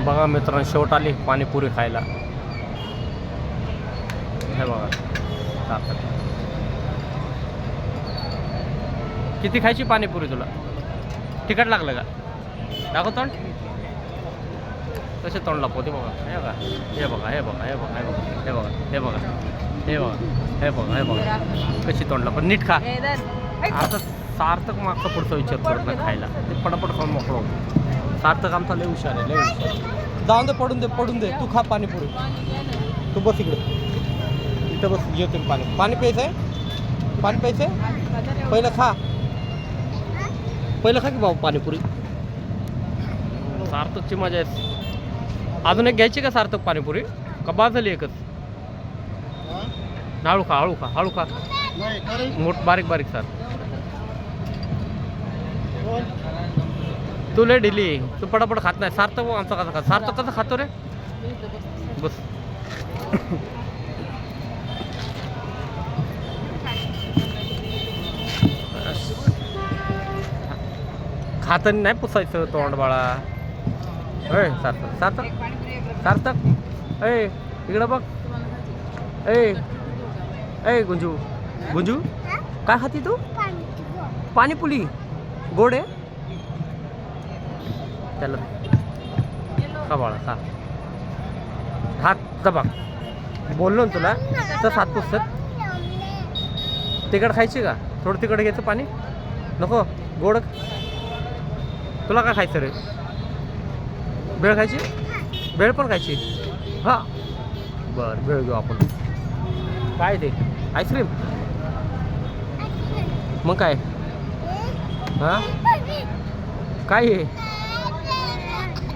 बघा मित्रांनो, शेवट आली पाणीपुरी खायला. हे बघा सार्थक. किती खायची पाणीपुरी तुला? तिखट लागलं का? दाखव तोंड. कसे तोंड लपवते बघा. हे बघा हे बघा हे बघा हे बघा हे बघा हे बघा हे बघा हे बघा हे बघा कशी तोंड लपवत. नीट खा. आता सार्थक मागचा पुढचा विचार करत नाही खायला. ते पटापट खाऊन मोकळं होतं. सार्थक आमचा लय हुशार आहे, लय हुशार. जाऊन दे, पडून दे. तू खा पाणीपुरी. तू बस इकडे, इथं बस. येते पाणी. पाणी प्यायचं आहे? पाणी प्यायचं आहे? पहिलं खा की भाऊ पाणीपुरी. सार्थकची मजा आहे. अजून एक घ्यायची का सार्थक पाणीपुरी? का बाद झाली एकच? हळू खा. मोठ बारीक सर. तू लय ढिली. तू पटापट खात नाही. सार्थक आमचा कसा खात? सार्थक कसं खातो रे? बस. खाताना नाही पुसायचं तोंड बाळा. अय सार्थक अय इकडं बघ. ए गुंजू काय खाती तू? पाणीपुरी गोड आहे. त्याला खा बाळा, खा. हात दबा. बोललो ना तुला तर हात पुसत. तिखट खायची का? थोडं तिखट घ्यायचं पाणी. नको गोड. तुला काय खायचं रे? भेळ खायची? भेळ पण खायची? हां बरं, भेळ घेऊ आपण. काय ते? आईस्क्रीम? मग काय? हां काय आहे?